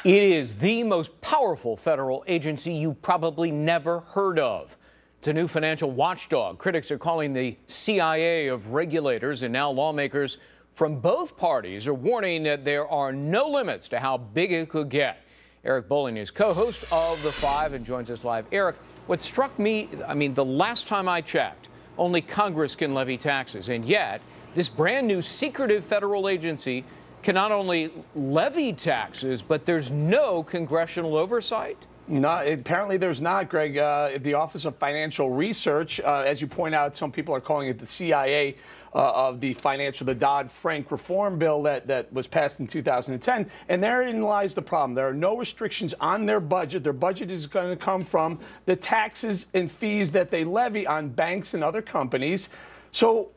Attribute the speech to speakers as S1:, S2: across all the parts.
S1: It is the most powerful federal agency you probably never heard of. It's a new financial watchdog. Critics are calling the CIA of regulators, and now lawmakers from both parties are warning that there are no limits to how big it could get. Eric Bolling is co-host of The Five and joins us live. Eric, what struck me, the last time I checked, only Congress can levy taxes, and yet this brand new secretive federal agency can not only levy taxes, but there's no congressional oversight?
S2: No, apparently there's not, Greg. The Office of Financial Research, as you point out, some people are calling it the CIA of the Dodd-Frank reform bill that was passed in 2010. And therein lies the problem. There are no restrictions on their budget. Their budget is going to come from the taxes and fees that they levy on banks and other companies. So,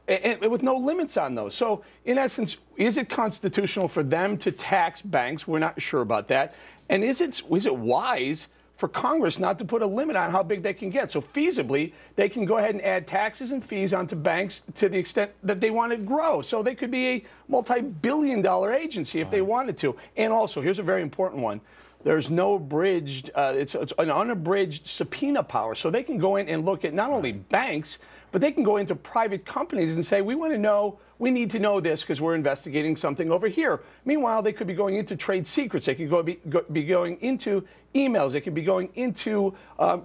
S2: and with no limits on those. So, in essence, is it constitutional for them to tax banks? We're not sure about that. And is it wise for Congress not to put a limit on how big they can get? So feasibly, they can go ahead and add taxes and fees onto banks to the extent that they want to grow. So they could be a multi-billion-dollar agency if they wanted to. And also, here's a very important one. There's no abridged, it's an unabridged subpoena power. So they can go in and look at not only banks, but they can go into private companies and say, we need to know this because we're investigating something over here. Meanwhile, they could be going into trade secrets. They could be going into emails. They could be going into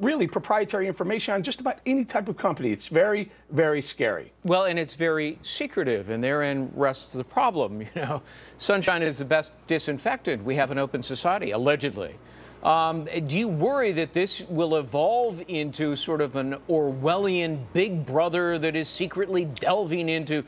S2: really proprietary information on just about any type of company. It's very, very scary.
S1: Well, and it's very secretive, and therein rests the problem. You know, sunshine is the best disinfectant. We have an open society, allegedly. Do you worry that this will evolve into sort of an Orwellian big brother that is secretly delving into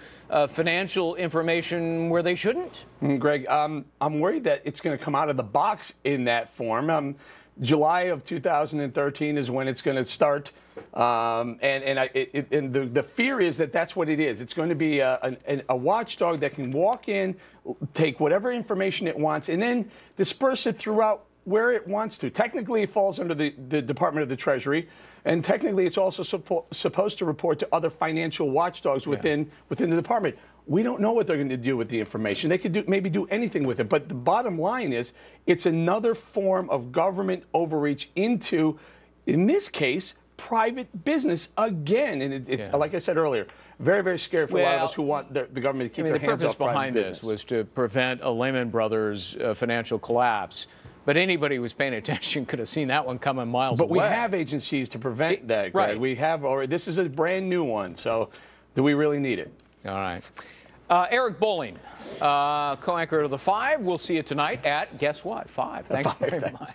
S1: financial information where they shouldn't?
S2: Greg, I'm worried that it's going to come out of the box in that form. July of 2013 is when it's going to start, and the fear is that that's what it is. It's going to be a watchdog that can walk in, take whatever information it wants, and then disperse it throughout where it wants to. Technically, it falls under the Department of the Treasury, and technically, it's also supposed to report to other financial watchdogs within the department. We don't know what they're going to do with the information. They could maybe do anything with it. But the bottom line is, it's another form of government overreach into, in this case, private business again. And it's like I said earlier, very, very scary for a lot of us who want the government to keep their hands off private business.
S1: The purpose behind this was to prevent a Lehman Brothers financial collapse. But anybody who was paying attention could have seen that one coming miles away.
S2: But we have agencies to prevent that, Greg.
S1: Right.
S2: We have already. This is a brand new one. So do we really need it?
S1: All right. Eric Bolling, co-anchor of The Five. We'll see you tonight at, guess what, 5. Thanks very much.